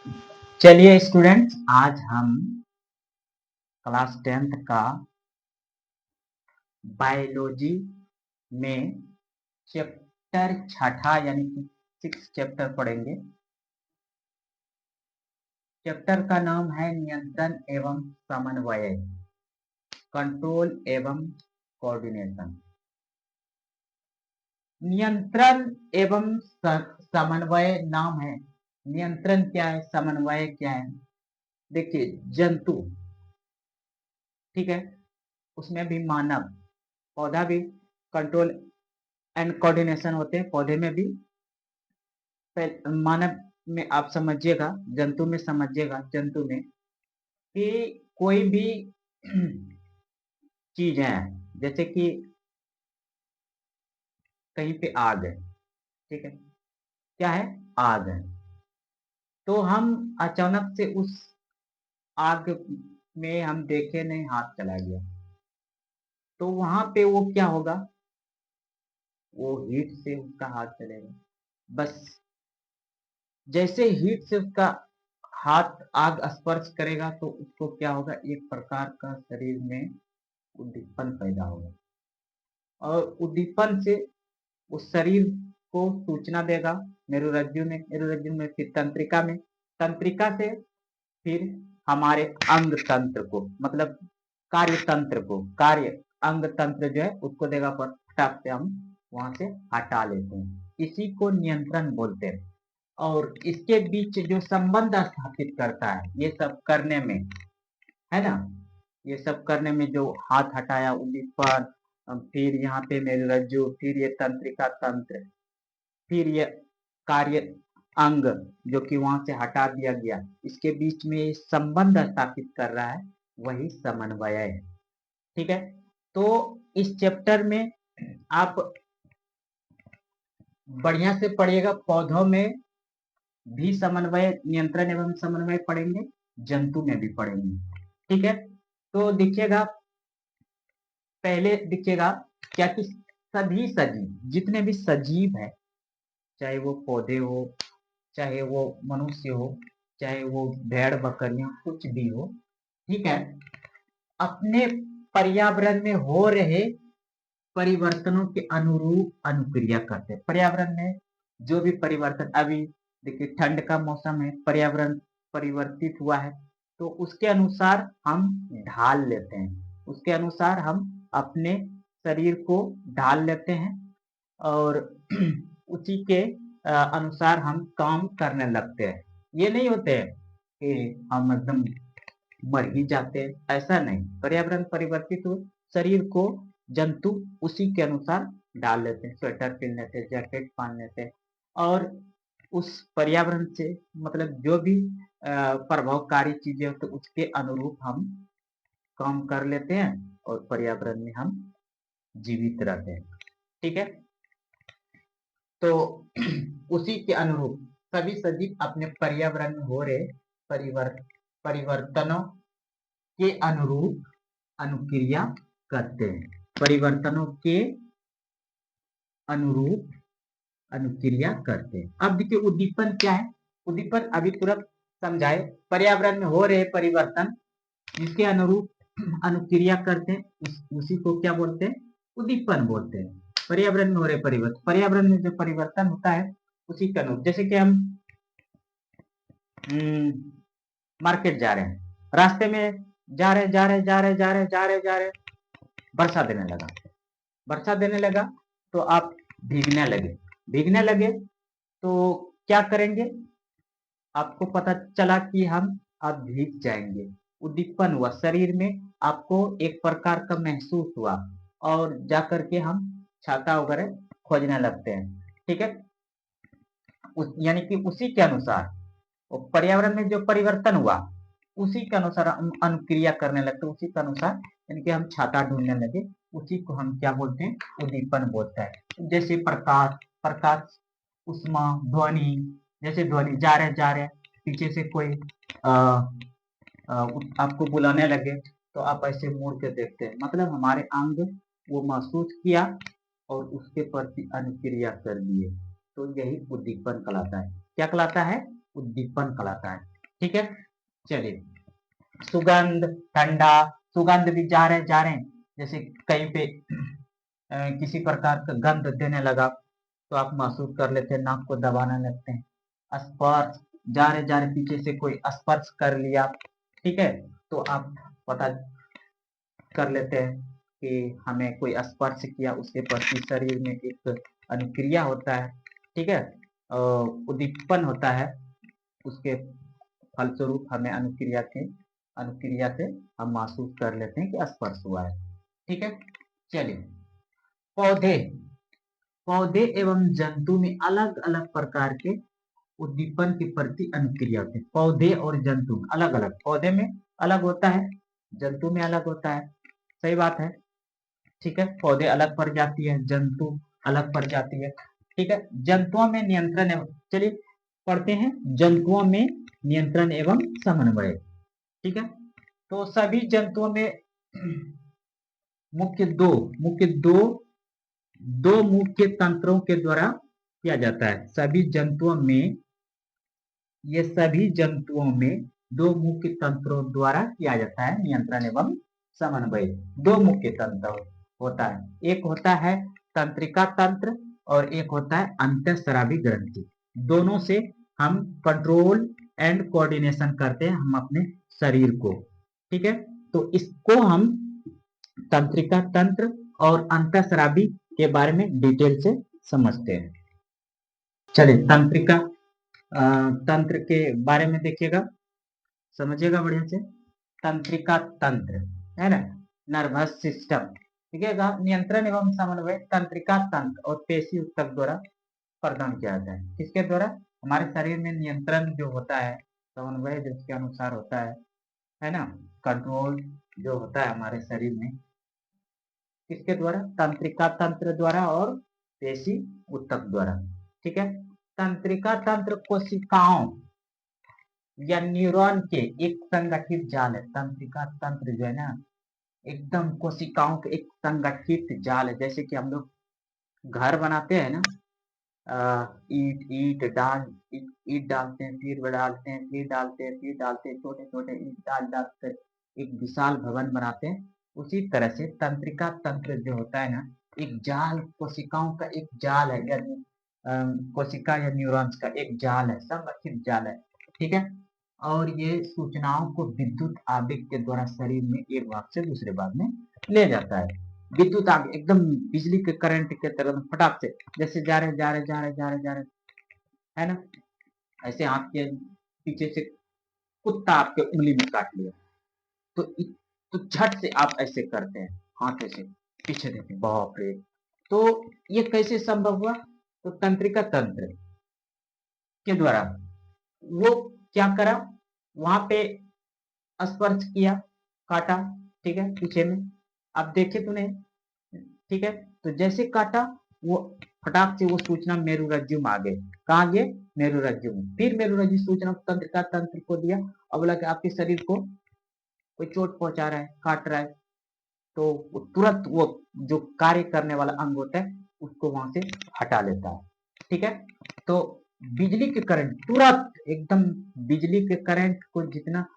चलिए स्टूडेंट्स, आज हम क्लास 10th का बायोलॉजी में चैप्टर छठा यानी कि 6 चैप्टर पढ़ेंगे। चैप्टर का नाम है नियंत्रण एवं समन्वय, कंट्रोल एवं कोऑर्डिनेशन। नियंत्रण एवं समन्वय नाम है। नियंत्रण क्या है, समन्वय क्या है? देखिए, जंतु, ठीक है, उसमें भी मानव, पौधा भी कंट्रोल एंड कोऑर्डिनेशन होते हैं। पौधे में भी, मानव में आप समझिएगा, जंतु में समझिएगा, जंतु में कि कोई भी चीज है, जैसे कि कहीं पे आग है, ठीक है, क्या है, आग है, तो हम अचानक से उस आग में हम देखे नहीं, हाथ चला गया, तो वहां पे वो क्या होगा, वो हीट से उसका हाथ चलेगा। बस जैसे हीट से उसका हाथ आग स्पर्श करेगा तो उसको क्या होगा, एक प्रकार का शरीर में उद्दीपन पैदा होगा, और उद्दीपन से उस शरीर को सूचना देगा मेरुरज्जु में, मेरुरज्जु में फिर तंत्रिका में, तंत्रिका से फिर हमारे अंग तंत्र को, मतलब कार्य तंत्र को, कार्य अंग तंत्र जो है उसको देगा, पर फटाक से हम वहां से हटा लेते हैं। इसी को नियंत्रण बोलते हैं। और इसके बीच जो संबंध स्थापित करता है ये सब करने में, है ना, ये सब करने में, जो हाथ हटाया उद्दीपन, फिर यहाँ पे मेरुरज्जु, फिर ये तंत्रिका तंत्र, फिर ये कार्य अंग जो कि वहां से हटा दिया गया, इसके बीच में ये संबंध स्थापित कर रहा है, वही समन्वय है। ठीक है, तो इस चैप्टर में आप बढ़िया से पढ़िएगा। पौधों में भी समन्वय, नियंत्रण एवं समन्वय पढ़ेंगे, जंतु में भी पढ़ेंगे। ठीक है, तो देखिएगा, पहले देखिएगा क्या कि सभी सजीव, जितने भी सजीव है, चाहे वो पौधे हो, चाहे वो मनुष्य हो, चाहे वो भेड़ बकरियां, कुछ भी हो, ठीक है, अपने पर्यावरण में हो रहे परिवर्तनों के अनुरूप अनुक्रिया करते हैं। पर्यावरण में जो भी परिवर्तन, अभी देखिए ठंड का मौसम है, पर्यावरण परिवर्तित हुआ है, तो उसके अनुसार हम ढाल लेते हैं, उसके अनुसार हम अपने शरीर को ढाल लेते हैं, और उसी के अनुसार हम काम करने लगते हैं। ये नहीं होते हैं कि हम एकदम मर ही जाते हैं, ऐसा नहीं। पर्यावरण परिवर्तित हो, शरीर को जंतु उसी के अनुसार डाल लेते हैं, स्वेटर पहन लेते हैं, जैकेट पहन लेते हैं, और उस पर्यावरण से, मतलब जो भी प्रभावकारी चीजें होती है उसके अनुरूप हम काम कर लेते हैं, और पर्यावरण में हम जीवित रहते हैं। ठीक है, तो उसी के अनुरूप सभी सजीव अपने पर्यावरण में हो रहे परिवर्तनों के अनुरूप अनुक्रिया करते हैं, परिवर्तनों के अनुरूप अनुक्रिया करते हैं। अब देखिए उद्दीपन क्या है, उद्दीपन अभी तुरंत समझाए, पर्यावरण में हो रहे परिवर्तन जिसके अनुरूप अनुक्रिया करते हैं, उसी को क्या बोलते हैं, उद्दीपन बोलते हैं। पर्यावरण में हो रहे परिवर्तन, पर्यावरण में जो परिवर्तन होता है उसी के अनुरूप, जैसे कि हम मार्केट जा रहे हैं, रास्ते में जा रहे, वर्षा देने लगा, वर्षा देने लगा, तो आप भीगने लगे, भीगने लगे, तो क्या करेंगे, आपको पता चला कि हम अब भीग जाएंगे, उद्दीपन हुआ शरीर में, आपको एक प्रकार का महसूस हुआ, और जाकर के हम छाता वगैरह खोजने लगते हैं। ठीक है, यानी कि उसी के अनुसार, पर्यावरण में जो परिवर्तन हुआ उसी के अनुसार हम अनुक्रिया करने लगते, उसी के अनुसार, यानी कि हम छाता ढूंढने लगे, उसी को हम क्या बोलते हैं, उद्दीपन बोलते हैं। जैसे प्रकाश, प्रकाश, उष्मा, ध्वनि, जैसे ध्वनि, जा रहे पीछे से कोई आपको बुलाने लगे, तो आप ऐसे मुड़ के देखते हैं, मतलब हमारे अंग वो महसूस किया और उसके प्रति अनुक्रिया कर दिए, तो यही उद्दीपन कहलाता है। क्या कहलाता है, उद्दीपन कहलाता है। ठीक है, चलिए सुगंध, ठंडा, सुगंध भी जा रहे हैं, जैसे कहीं पे किसी प्रकार का गंध देने लगा तो आप महसूस कर लेते हैं, नाक को दबाने लगते हैं। स्पर्श, जा रहे पीछे से कोई स्पर्श कर लिया, ठीक है, तो आप पता कर लेते हैं कि हमें कोई स्पर्श किया, उसके प्रति शरीर में एक अनुक्रिया होता है, ठीक है, उद्दीपन होता है, उसके फलस्वरूप हमें अनुक्रिया से हम महसूस कर लेते हैं कि स्पर्श हुआ है। ठीक है, चलिए पौधे, पौधे एवं जंतु में अलग अलग प्रकार के उद्दीपन के प्रति अनुक्रिया होती है। पौधे और जंतु अलग अलग, पौधे में अलग होता है, जंतु में अलग होता है, सही बात है। ठीक है, पौधे अलग पड़ जाती है, जंतु अलग पड़ जाती है। ठीक है, जंतुओं में नियंत्रण एवं, चलिए पढ़ते हैं जंतुओं में नियंत्रण एवं समन्वय। ठीक है, तो सभी जंतुओं में मुख्य दो मुख्य तंत्रों के द्वारा किया जाता है। सभी जंतुओं में, ये सभी जंतुओं में दो मुख्य तंत्रों द्वारा किया जाता है नियंत्रण एवं समन्वय। दो मुख्य तंत्र होता है, एक होता है तंत्रिका तंत्र और एक होता है अंतःस्रावी ग्रंथि। दोनों से हम कंट्रोल एंड कोऑर्डिनेशन करते हैं हम अपने शरीर को। ठीक है, तो इसको हम तंत्रिका तंत्र और अंतःस्रावी के बारे में डिटेल से समझते हैं। चलिए तंत्रिका तंत्र के बारे में देखिएगा, समझिएगा बढ़िया से। तंत्रिका तंत्र है ना, नर्वस सिस्टम, ठीक है, नियंत्रण एवं समन्वय तंत्रिका तंत्र और पेशी ऊतक द्वारा प्रदान किया जाता है। किसके द्वारा? हमारे शरीर में नियंत्रण जो होता है, समन्वय जिसके अनुसार होता है ना, कंट्रोल जो होता है हमारे शरीर में, किसके द्वारा? तंत्रिका तंत्र द्वारा और पेशी ऊतक द्वारा। ठीक है, तंत्रिका तंत्र कोशिकाओं या न्यूरॉन के एक संगठित जाल है। तंत्रिका तंत्र जो है ना, एकदम कोशिकाओं के एक संगठित जाल है। जैसे कि हम लोग घर बनाते हैं ना, ईट ईट डाल ईट डालते हैं, फिर डालते हैं, फिर डालते हैं, फिर डालते हैं, छोटे छोटे ईट डाल डाल कर एक विशाल भवन बनाते हैं। उसी तरह से तंत्रिका तंत्र जो होता है ना, एक जाल, कोशिकाओं का एक जाल है, या कोशिका या न्यूरॉन्स का एक जाल है, संगठित जाल है। ठीक है, और ये सूचनाओं को विद्युत आवेग के द्वारा शरीर में एक भाग से दूसरे भाग में ले जाता है। विद्युत आवेग एकदम बिजली के करंट के तरह फटाक से, जैसे जा रहे है ना, ऐसे हाथ के पीछे से कुत्ता आपके उंगली में काट लिया, तो तो झट से आप ऐसे करते हैं, हाथ ऐसे पीछे देते, बाप रे। तो ये कैसे संभव हुआ? तो तंत्रिका तंत्र के द्वारा। वो क्या करा, वहां पे स्पर्श किया, काटा, ठीक है, पीछे में, अब देखे तूने, ठीक है, तो जैसे काटा वो फटाक से वो सूचना मेरुरज्जु में आ गई। कहाँ गए? मेरुरज्जु में। फिर मेरुरज्जु सूचना तंत्रिका तंत्र को दिया। अब बोला कि आपके शरीर को कोई चोट पहुंचा रहा है, काट रहा है, तो तुरंत वो जो कार्य करने वाला अंग होता है उसको वहां से हटा लेता है। ठीक है, तो बिजली के करंट तुरंत एकदम, बिजली के करंट को जितना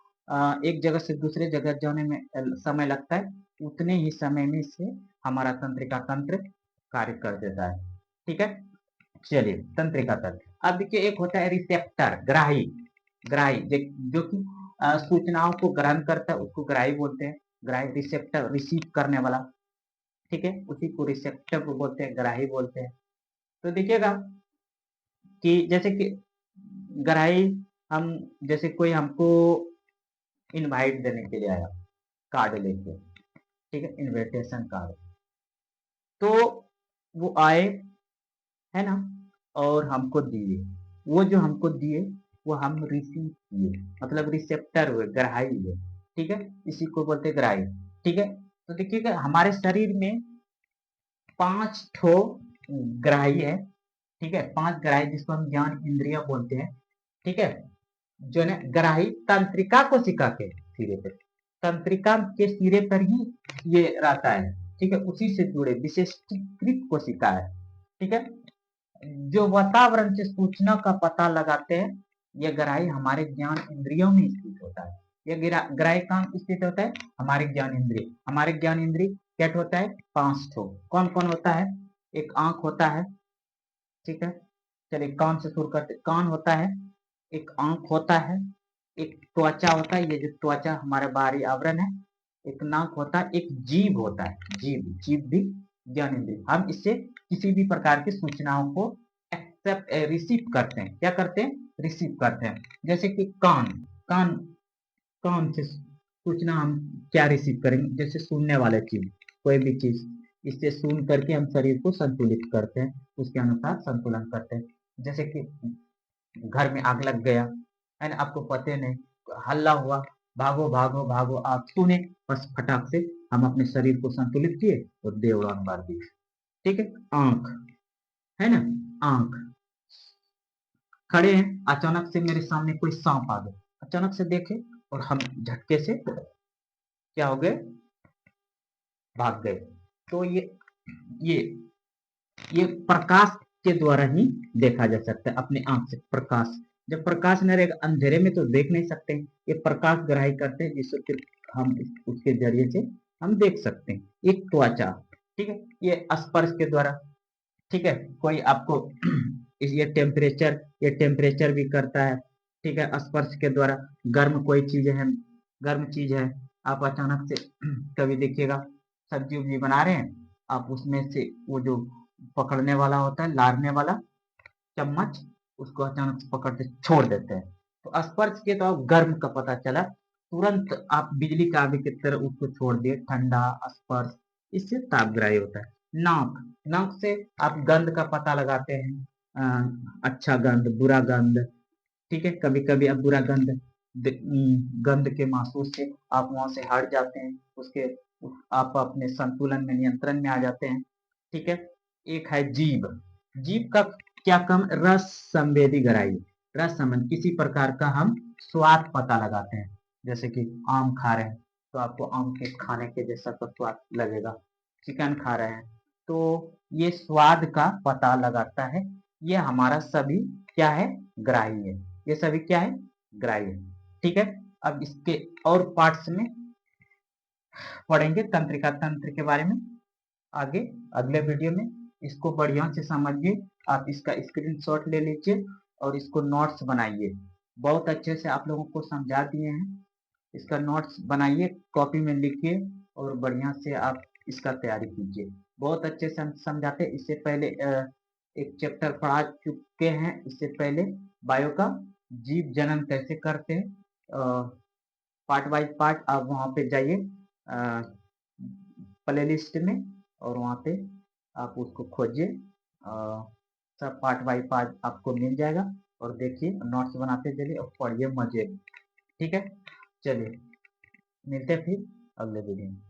एक जगह से दूसरे जगह जाने में समय लगता है, उतने ही समय में से हमारा तंत्रिका तंत्र कार्य कर देता है। ठीक है, चलिए तंत्रिका तंत्र। अब देखिए एक होता है रिसेप्टर, ग्राही। ग्राही जो कि सूचनाओं को ग्रहण करता है, उसको ग्राही बोलते हैं। ग्राही, रिसेप्टर रिसीव करने वाला, ठीक है, उसी को रिसेप्टर को बोलते हैं, ग्राही बोलते हैं। तो देखिएगा कि जैसे कि ग्राही, हम जैसे कोई हमको इनवाइट देने के लिए आया कार्ड लेके, ठीक है, इनविटेशन कार्ड, तो वो आए, है ना, और हमको दिए, वो जो हमको दिए वो हम रिसीव किए, मतलब रिसेप्टर हुए, ग्राही हुए। ठीक है, इसी को बोलते हैं ग्राही। ठीक है, तो देखिएगा हमारे शरीर में 5 ठो ग्राही है। ठीक है, 5 ग्राही जिसको हम ज्ञान इंद्रिय बोलते हैं। ठीक है, जो है ग्राही तंत्रिका कोशिका के सिरे पर, तंत्रिका के सिरे पर ही ये रहता है। ठीक है, उसी से जुड़े विशेषीकृत कोशिका है। ठीक है, जो वातावरण से सूचना का पता लगाते हैं यह ग्राही हमारे ज्ञान इंद्रियों में स्थित होता है। यह ग्राही कहाँ स्थित होता है? हमारे ज्ञान इंद्रिय। हमारे ज्ञान इंद्रिय क्या होता है? 5 ठो। कौन कौन होता है? एक आंख होता है, ठीक है। चलिए कान से शुरू करते। कान होता है, एक आंख होता है, एक त्वचा होता है, ये जो त्वचा हमारा बाहरी आवरण है, एक नाक होता है, एक जीभ होता है। जीभ, जीभ भी ज्ञान इंद्रिय। हम इससे किसी भी प्रकार की सूचनाओं को एक्सेप्ट रिसीव करते हैं। क्या करते हैं? रिसीव करते हैं। जैसे कि कान, कान, कान से सूचना हम क्या रिसीव करेंगे? जैसे सुनने वाले चीज, कोई भी चीज, इससे सुन करके हम शरीर को संतुलित करते हैं, उसके अनुसार संतुलन करते हैं। जैसे कि घर में आग लग गया है ना, आपको पते नहीं, हल्ला हुआ, भागो भागो भागो, आप सुने, बस फटाक से हम अपने शरीर को संतुलित किए और दे उड़ान मार दी। ठीक है। आंख है ना, आंख, खड़े हैं, अचानक से मेरे सामने कोई सांप आ गया, अचानक से देखे और हम झटके से क्या हो गए? भाग गए। तो ये ये प्रकाश के द्वारा ही देखा जा सकता है, अपने आंख से प्रकाश। जब प्रकाश न रहेगा, अंधेरे में तो देख नहीं सकते, ये प्रकाश ग्राही करते हैं, जिससे फिर हम उसके जरिए से हम देख सकते हैं। एक त्वचा, ठीक है, ये स्पर्श के द्वारा, ठीक है। कोई आपको ये टेम्परेचर भी करता है, ठीक है, स्पर्श के द्वारा। गर्म कोई चीज है, गर्म चीज है, आप अचानक से कभी देखिएगा सब्जी उब्जी बना रहे हैं, आप उसमें से वो जो पकड़ने वाला होता है, लारने वाला चम्मच, उसको अचानक से पकड़ के छोड़ देते हैं, तो स्पर्श के तो आप गर्म का पता चला, तुरंत आप बिजली का आगे की तरह उसको छोड़ दिए, ठंडा स्पर्श, इससे तापग्राही होता है। नाक, नाक से आप गंध का पता लगाते हैं, अच्छा गंध, बुरा गंध, ठीक है। कभी कभी आप बुरा गंध गंध के महसूस से आप वहां से हट जाते हैं, उसके आप अपने संतुलन में, नियंत्रण में आ जाते हैं, ठीक है। एक है जीभ। जीभ का क्या काम? रस संवेदी ग्राही, रस संबंध, किसी प्रकार का हम स्वाद पता लगाते हैं। जैसे कि आम खा रहे हैं तो आपको आम के खाने के जैसा का स्वाद लगेगा, चिकन खा रहे हैं तो ये स्वाद का पता लगाता है। ये हमारा सभी क्या है? ग्राही है। ये सभी क्या है? ग्राही है, ठीक है। अब इसके और पार्ट्स में पढ़ेंगे, तंत्रिका तंत्र के बारे में आगे, अगले वीडियो में। इसको बढ़िया से समझिए, आप इसका स्क्रीनशॉट ले लीजिए और इसको नोट्स बनाइए। बहुत अच्छे से आप लोगों को समझा दिए हैं, इसका नोट्स बनाइए, कॉपी में लिखिए और बढ़िया से आप इसका तैयारी कीजिए। बहुत अच्छे से हम समझाते हैं। इससे पहले एक चैप्टर पढ़ा चुके हैं, इससे पहले बायो का, जीव जन्म कैसे करते हैं, पार्ट वाइज पार्ट, आप वहाँ पे जाइए प्ले लिस्ट में और वहाँ पे आप उसको खोजिए, सब पार्ट बाई पार्ट आपको मिल जाएगा, और देखिए, नोट्स बनाते चलिए और पढ़िए मजे। ठीक है, चलिए मिलते हैं फिर अगले वीडियो में।